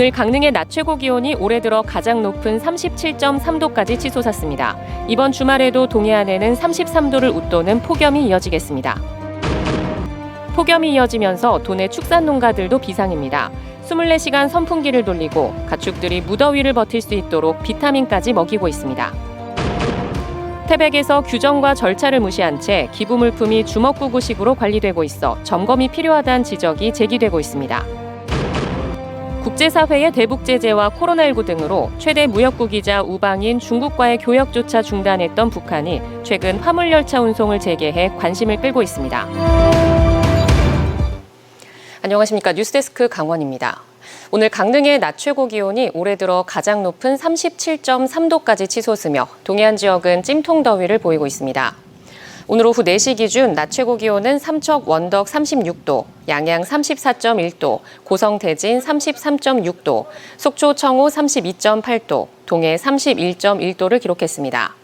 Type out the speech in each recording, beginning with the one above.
오늘 강릉의 낮 최고 기온이 올해 들어 가장 높은 37.3도까지 치솟았습니다. 이번 주말에도 동해안에는 33도를 웃도는 폭염이 이어지겠습니다. 폭염이 이어지면서 도내 축산 농가들도 비상입니다. 24시간 선풍기를 돌리고 가축들이 무더위를 버틸 수 있도록 비타민까지 먹이고 있습니다. 태백에서 규정과 절차를 무시한 채 기부 물품이 주먹구구식으로 관리되고 있어 점검이 필요하다는 지적이 제기되고 있습니다. 국제사회의 대북 제재와 코로나19 등으로 최대 무역국이자 우방인 중국과의 교역조차 중단했던 북한이 최근 화물열차 운송을 재개해 관심을 끌고 있습니다. 안녕하십니까. 뉴스데스크 강원입니다. 오늘 강릉의 낮 최고 기온이 올해 들어 가장 높은 37.3도까지 치솟으며 동해안 지역은 찜통더위를 보이고 있습니다. 오늘 오후 4시 기준 낮 최고 기온은 삼척 원덕 36도, 양양 34.1도, 고성 대진 33.6도, 속초 청호 32.8도, 동해 31.1도를 기록했습니다.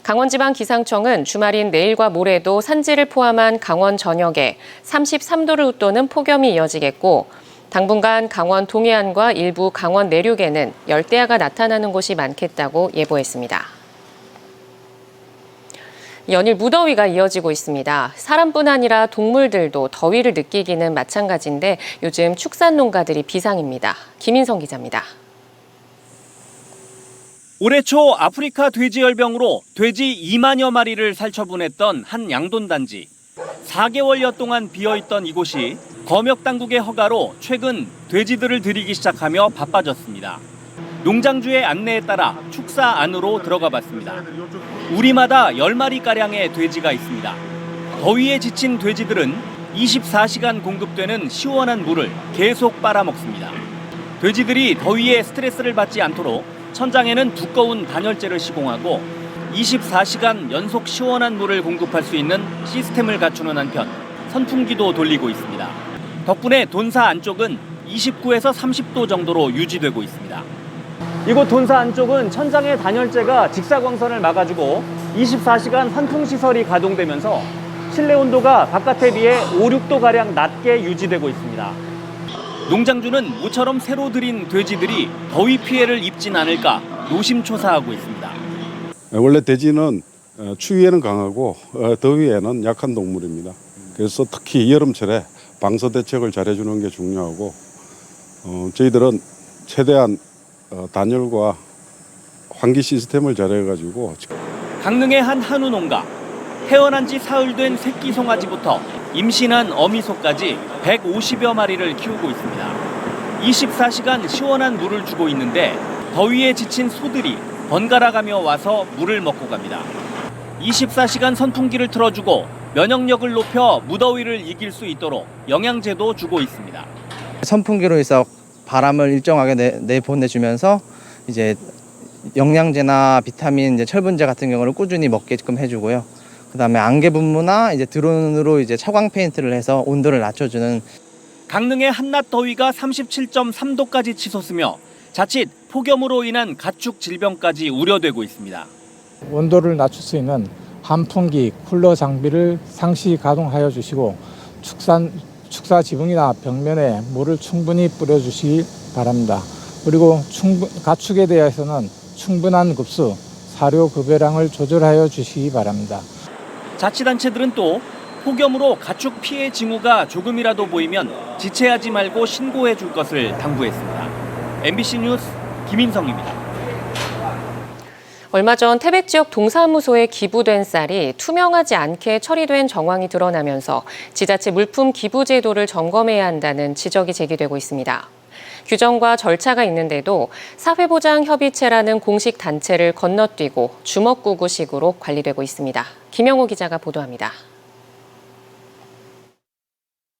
강원지방기상청은 주말인 내일과 모레도 산지를 포함한 강원 전역에 33도를 웃도는 폭염이 이어지겠고 당분간 강원 동해안과 일부 강원 내륙에는 열대야가 나타나는 곳이 많겠다고 예보했습니다. 연일 무더위가 이어지고 있습니다. 사람뿐 아니라 동물들도 더위를 느끼기는 마찬가지인데 요즘 축산 농가들이 비상입니다. 김인성 기자입니다. 올해 초 아프리카 돼지열병으로 돼지 2만여 마리를 살처분했던 한 양돈단지. 4개월여 동안 비어있던 이곳이 검역당국의 허가로 최근 돼지들을 들이기 시작하며 바빠졌습니다. 농장주의 안내에 따라 축사 안으로 들어가 봤습니다. 우리마다 10마리가량의 돼지가 있습니다. 더위에 지친 돼지들은 24시간 공급되는 시원한 물을 계속 빨아먹습니다. 돼지들이 더위에 스트레스를 받지 않도록 천장에는 두꺼운 단열재를 시공하고 24시간 연속 시원한 물을 공급할 수 있는 시스템을 갖추는 한편 선풍기도 돌리고 있습니다. 덕분에 돈사 안쪽은 29에서 30도 정도로 유지되고 있습니다. 이곳 돈사 안쪽은 천장의 단열재가 직사광선을 막아주고 24시간 선풍시설이 가동되면서 실내 온도가 바깥에 비해 5, 6도가량 낮게 유지되고 있습니다. 농장주는 모처럼 새로 들인 돼지들이 더위 피해를 입진 않을까 노심초사하고 있습니다. 원래 돼지는 추위에는 강하고 더위에는 약한 동물입니다. 그래서 특히 여름철에 방서 대책을 잘해주는 게 중요하고 저희들은 최대한 단열과 환기 시스템을 잘해가지고 강릉의 한 한우 농가. 태어난 지 사흘 된 새끼 송아지부터 임신한 어미소까지 150여 마리를 키우고 있습니다. 24시간 시원한 물을 주고 있는데 더위에 지친 소들이 번갈아가며 와서 물을 먹고 갑니다. 24시간 선풍기를 틀어주고 면역력을 높여 무더위를 이길 수 있도록 영양제도 주고 있습니다. 선풍기로 해서 바람을 일정하게 내보내주면서 이제 영양제나 비타민, 이제 철분제 같은 경우를 꾸준히 먹게끔 해주고요. 그다음에 안개 분무나 이제 드론으로 이제 차광 페인트를 해서 온도를 낮춰주는. 강릉의 한낮 더위가 37.3도까지 치솟으며 자칫 폭염으로 인한 가축 질병까지 우려되고 있습니다. 온도를 낮출 수 있는 환풍기, 쿨러 장비를 상시 가동하여 주시고 축사 지붕이나 벽면에 물을 충분히 뿌려주시기 바랍니다. 그리고 가축에 대해서는 충분한 급수, 사료 급여량을 조절하여 주시기 바랍니다. 자치단체들은 또 폭염으로 가축 피해 징후가 조금이라도 보이면 지체하지 말고 신고해 줄 것을 당부했습니다. MBC 뉴스 김인성입니다. 얼마 전 태백 지역 동사무소에 기부된 쌀이 투명하지 않게 처리된 정황이 드러나면서 지자체 물품 기부 제도를 점검해야 한다는 지적이 제기되고 있습니다. 규정과 절차가 있는데도 사회보장협의체라는 공식 단체를 건너뛰고 주먹구구식으로 관리되고 있습니다. 김영호 기자가 보도합니다.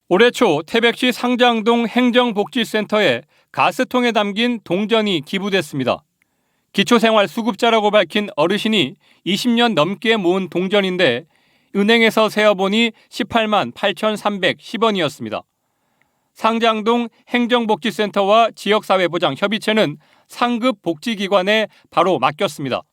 올해 초 태백시 상장동 행정복지센터에 가스통에 담긴 동전이 기부됐습니다. 기초생활수급자라고 밝힌 어르신이 20년 넘게 모은 동전인데 은행에서 세어보니 18만 8,310원이었습니다. 상장동 행정복지센터와 지역사회보장협의체는 상급 복지기관에 바로 맡겼습니다.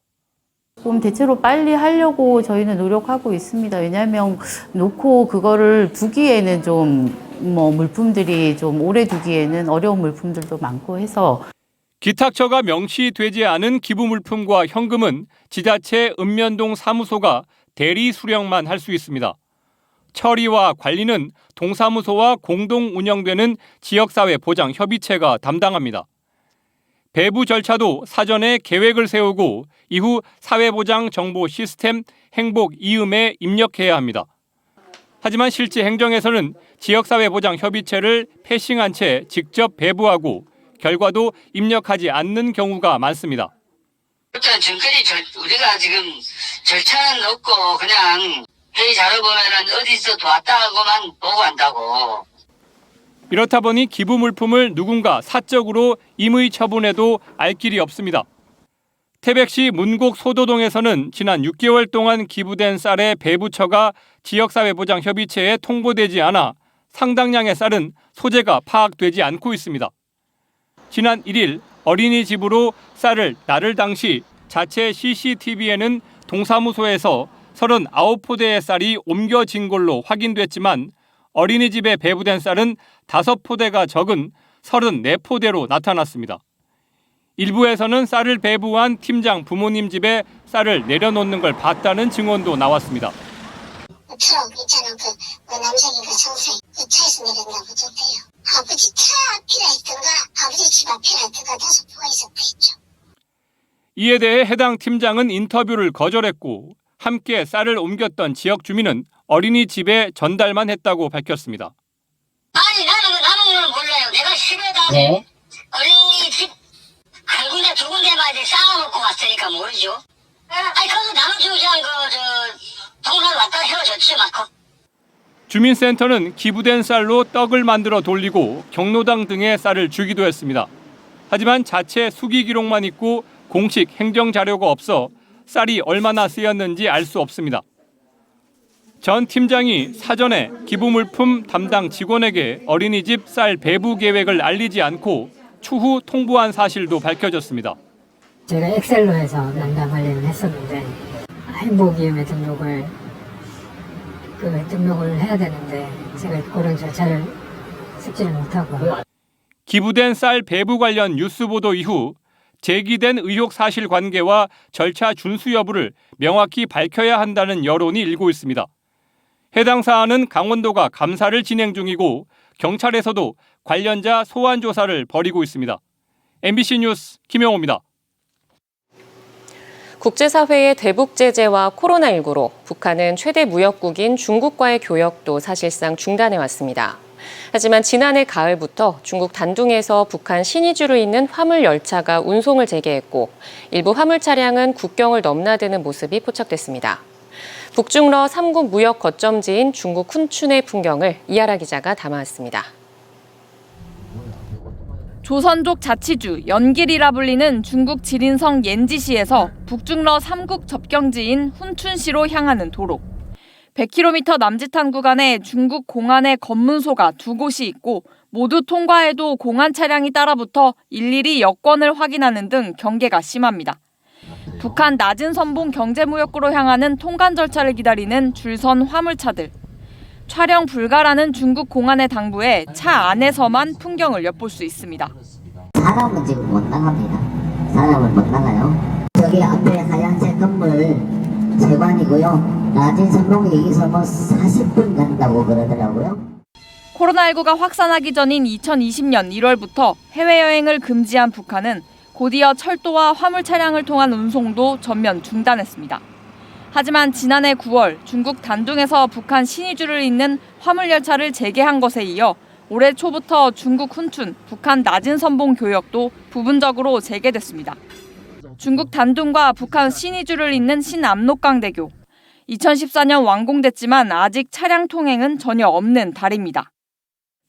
좀 대체로 빨리 하려고 저희는 노력하고 있습니다. 왜냐하면 놓고 그거를 두기에는 좀 물품들이 좀 오래 두기에는 어려운 물품들도 많고 해서 기탁처가 명시되지 않은 기부 물품과 현금은 지자체 읍면동 사무소가 대리 수령만 할 수 있습니다. 처리와 관리는 동사무소와 공동 운영되는 지역사회 보장 협의체가 담당합니다. 배부 절차도 사전에 계획을 세우고 이후 사회보장 정보 시스템 행복 이음에 입력해야 합니다. 하지만 실제 행정에서는 지역사회보장협의체를 패싱한 채 직접 배부하고 결과도 입력하지 않는 경우가 많습니다. 일단 지금까지 우리가 지금 절차는 없고 그냥 회의 자료 보면은 어디서 도왔다 하고만 보고 한다고. 이렇다 보니 기부 물품을 누군가 사적으로 임의 처분해도 알 길이 없습니다. 태백시 문곡 소도동에서는 지난 6개월 동안 기부된 쌀의 배부처가 지역사회보장협의체에 통보되지 않아 상당량의 쌀은 소재가 파악되지 않고 있습니다. 지난 1일 어린이집으로 쌀을 나를 당시 자체 CCTV에는 동사무소에서 39포대의 쌀이 옮겨진 걸로 확인됐지만 어린이집에 배부된 쌀은 5포대가 적은 34포대로 나타났습니다. 일부에서는 쌀을 배부한 팀장 부모님 집에 쌀을 내려놓는 걸 봤다는 증언도 나왔습니다. 트럭 있잖아, 남성이가 청소에 그 차에서 내렸나 보던데요. 아버지 차 앞이라 했던가 아버지 집 앞이라 했던가 5포가 있었겠죠. 이에 대해 해당 팀장은 인터뷰를 거절했고 함께 쌀을 옮겼던 지역 주민은 어린이집에 전달만 했다고 밝혔습니다. 아니 나는 몰라요. 내가 집에다 네. 어린이집 한 군데 두 군데만 이제 쌓아놓고 왔으니까 모르죠. 아니 그래도 나는 그냥 동산 왔다 헤어졌지 맞고. 주민센터는 기부된 쌀로 떡을 만들어 돌리고 경로당 등에 쌀을 주기도 했습니다. 하지만 자체 수기 기록만 있고 공식 행정 자료가 없어 쌀이 얼마나 쓰였는지 알 수 없습니다. 전 팀장이 사전에 기부 물품 담당 직원에게 어린이집 쌀 배부 계획을 알리지 않고 추후 통보한 사실도 밝혀졌습니다. 제가 엑셀로 해서 난다 관리를 했었는데 행복이음에 등록을 해야 되는데 제가 그런 절차를 습지를 못하고 기부된 쌀 배부 관련 뉴스 보도 이후 제기된 의혹 사실관계와 절차 준수 여부를 명확히 밝혀야 한다는 여론이 일고 있습니다. 해당 사안은 강원도가 감사를 진행 중이고 경찰에서도 관련자 소환 조사를 벌이고 있습니다. MBC 뉴스 김영호입니다. 국제사회의 대북 제재와 코로나19로 북한은 최대 무역국인 중국과의 교역도 사실상 중단해왔습니다. 하지만 지난해 가을부터 중국 단둥에서 북한 신의주를 잇는 화물 열차가 운송을 재개했고 일부 화물 차량은 국경을 넘나드는 모습이 포착됐습니다. 북중러 3국 무역 거점지인 중국 훈춘의 풍경을 이하라 기자가 담아왔습니다. 조선족 자치주 연길이라 불리는 중국 지린성 옌지시에서 북중러 3국 접경지인 훈춘시로 향하는 도로. 100km 남짓한 구간에 중국 공안의 검문소가 2곳이 있고 모두 통과해도 공안 차량이 따라붙어 일일이 여권을 확인하는 등 경계가 심합니다. 북한 낮은 선봉 경제무역구로 향하는 통관 절차를 기다리는 줄선 화물차들. 촬영 불가라는 중국 공안의 당부에 차 안에서만 풍경을 엿볼 수 있습니다. 사람은 지금 못 나갑니다. 사람은 못 나가요. 저기 앞에 하얀색 건물 세관이고요. 낮은 선봉이 여기서 40분 간다고 그러더라고요. 코로나19가 확산하기 전인 2020년 1월부터 해외여행을 금지한 북한은 곧이어 철도와 화물 차량을 통한 운송도 전면 중단했습니다. 하지만 지난해 9월 중국 단둥에서 북한 신의주를 잇는 화물열차를 재개한 것에 이어 올해 초부터 중국 훈춘, 북한 낮은 선봉 교역도 부분적으로 재개됐습니다. 중국 단둥과 북한 신의주를 잇는 신압록강대교. 2014년 완공됐지만 아직 차량 통행은 전혀 없는 다리입니다.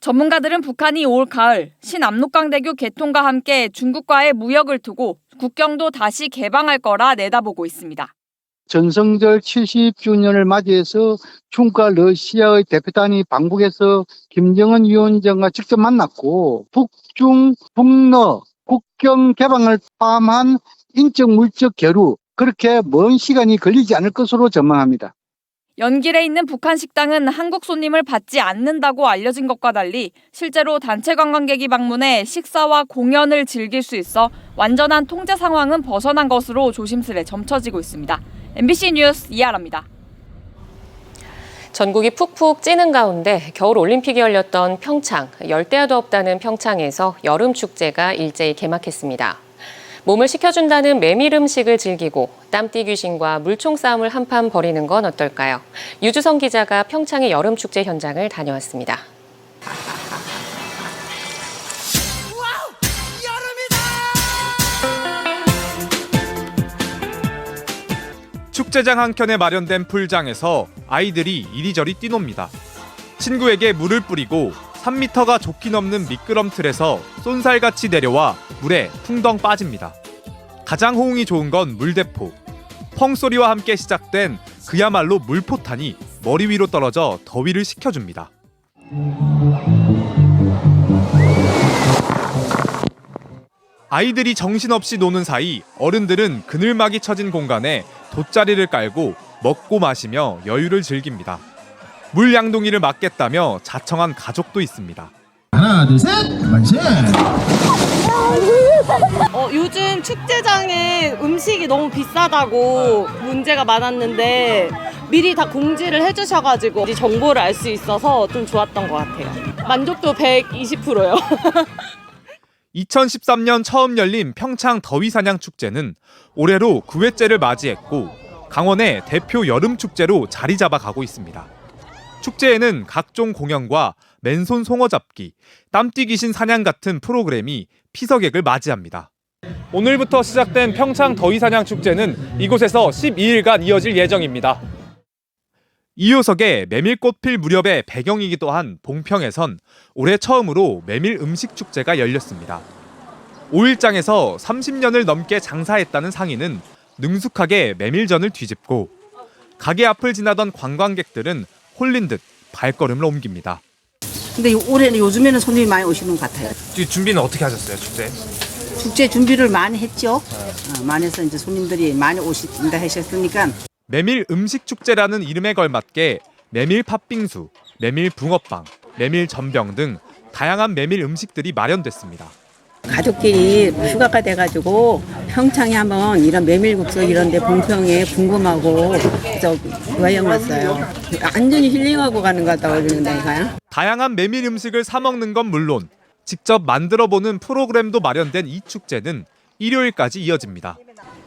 전문가들은 북한이 올 가을 신압록강대교 개통과 함께 중국과의 무역을 두고 국경도 다시 개방할 거라 내다보고 있습니다. 전성절 70주년을 맞이해서 중국과 러시아의 대표단이 방북해서 김정은 위원장과 직접 만났고 북중, 북러 국경 개방을 포함한 인적 물적 교류 그렇게 먼 시간이 걸리지 않을 것으로 전망합니다. 연길에 있는 북한 식당은 한국 손님을 받지 않는다고 알려진 것과 달리 실제로 단체 관광객이 방문해 식사와 공연을 즐길 수 있어 완전한 통제 상황은 벗어난 것으로 조심스레 점쳐지고 있습니다. MBC 뉴스 이하라입니다. 전국이 푹푹 찌는 가운데 겨울 올림픽이 열렸던 평창, 열대야도 없다는 평창에서 여름 축제가 일제히 개막했습니다. 몸을 식혀준다는 메밀 음식을 즐기고 땀띠 귀신과 물총 싸움을 한판 벌이는 건 어떨까요? 유주성 기자가 평창의 여름 축제 현장을 다녀왔습니다. 축제장 한켠에 마련된 풀장에서 아이들이 이리저리 뛰놉니다. 친구에게 물을 뿌리고 3m가 좋게 넘는 미끄럼 틀에서 쏜살같이 내려와 물에 풍덩 빠집니다. 가장 호응이 좋은 건 물대포. 펑 소리와 함께 시작된 그야말로 물포탄이 머리 위로 떨어져 더위를 식혀줍니다. 아이들이 정신없이 노는 사이 어른들은 그늘막이 쳐진 공간에 돗자리를 깔고 먹고 마시며 여유를 즐깁니다. 물 양동이를 막겠다며 자청한 가족도 있습니다. 하나, 둘, 셋! 만세! 요즘 축제장에 음식이 너무 비싸다고 문제가 많았는데 미리 다 공지를 해주셔가지고 정보를 알 수 있어서 좀 좋았던 것 같아요. 만족도 120%요. 2013년 처음 열린 평창 더위사냥 축제는 올해로 9회째를 맞이했고 강원의 대표 여름축제로 자리 잡아가고 있습니다. 축제에는 각종 공연과 맨손 송어잡기, 땀띠 귀신 사냥 같은 프로그램이 피서객을 맞이합니다. 오늘부터 시작된 평창 더위사냥 축제는 이곳에서 12일간 이어질 예정입니다. 이효석의 메밀꽃 필 무렵의 배경이기도 한 봉평에선 올해 처음으로 메밀 음식 축제가 열렸습니다. 5일장에서 30년을 넘게 장사했다는 상인은 능숙하게 메밀전을 뒤집고 가게 앞을 지나던 관광객들은 홀린 듯 발걸음을 옮깁니다. 근데 올해는 요즘에는 손님이 많이 오시는 것 같아요. 준비는 어떻게 하셨어요, 축제? 축제 준비를 많이 했죠. 많이 해서 이제 손님들이 많이 오신다 하셨으니까. 메밀 음식 축제라는 이름에 걸맞게 메밀 팥빙수, 메밀 붕어빵, 메밀 전병 등 다양한 메밀 음식들이 마련됐습니다. 가족끼리 휴가가 돼가지고 평창에 한번 이런 메밀국수 이런 데 봉평에 궁금하고 그래서 여행 왔어요. 완전히 힐링하고 가는 것 같다고 그러는다니까요. 다양한 메밀 음식을 사 먹는 건 물론 직접 만들어보는 프로그램도 마련된 이 축제는 일요일까지 이어집니다.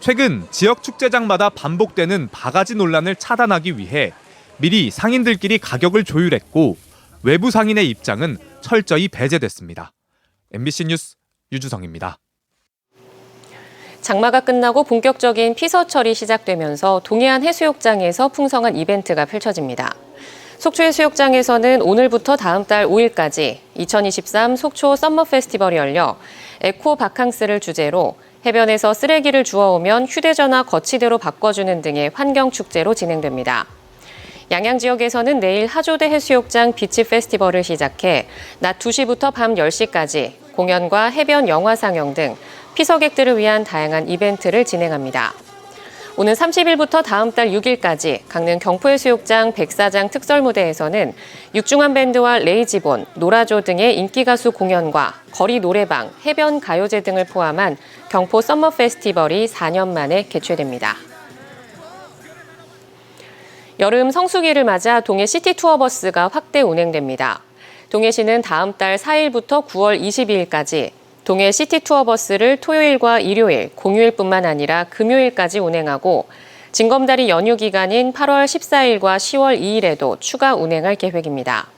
최근 지역 축제장마다 반복되는 바가지 논란을 차단하기 위해 미리 상인들끼리 가격을 조율했고 외부 상인의 입장은 철저히 배제됐습니다. MBC 뉴스 유주성입니다. 장마가 끝나고 본격적인 피서철이 시작되면서 동해안 해수욕장에서 풍성한 이벤트가 펼쳐집니다. 속초해수욕장에서는 오늘부터 다음 달 5일까지 2023 속초 썸머 페스티벌이 열려 에코 바캉스를 주제로 해변에서 쓰레기를 주워오면 휴대전화 거치대로 바꿔주는 등의 환경축제로 진행됩니다. 양양 지역에서는 내일 하조대 해수욕장 비치 페스티벌을 시작해 낮 2시부터 밤 10시까지 공연과 해변 영화 상영 등 피서객들을 위한 다양한 이벤트를 진행합니다. 오는 30일부터 다음 달 6일까지 강릉 경포해수욕장 백사장 특설무대에서는 육중한 밴드와 레이지본, 노라조 등의 인기 가수 공연과 거리 노래방, 해변 가요제 등을 포함한 경포 썸머 페스티벌이 4년 만에 개최됩니다. 여름 성수기를 맞아 동해 시티 투어버스가 확대 운행됩니다. 동해시는 다음 달 4일부터 9월 22일까지 동해 시티 투어버스를 토요일과 일요일, 공휴일뿐만 아니라 금요일까지 운행하고 징검다리 연휴 기간인 8월 14일과 10월 2일에도 추가 운행할 계획입니다.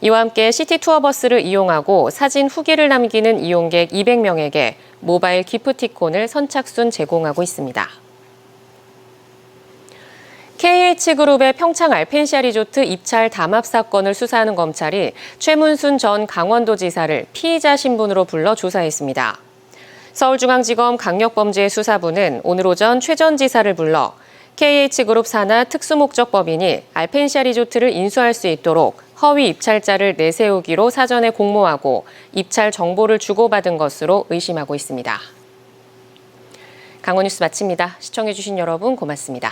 이와 함께 시티 투어버스를 이용하고 사진 후기를 남기는 이용객 200명에게 모바일 기프티콘을 선착순 제공하고 있습니다. KH그룹의 평창 알펜시아 리조트 입찰 담합 사건을 수사하는 검찰이 최문순 전 강원도지사를 피의자 신분으로 불러 조사했습니다. 서울중앙지검 강력범죄수사부는 오늘 오전 최 전 지사를 불러 KH그룹 산하 특수목적법인이 알펜시아 리조트를 인수할 수 있도록 허위 입찰자를 내세우기로 사전에 공모하고 입찰 정보를 주고받은 것으로 의심하고 있습니다. 강원뉴스 마칩니다. 시청해주신 여러분 고맙습니다.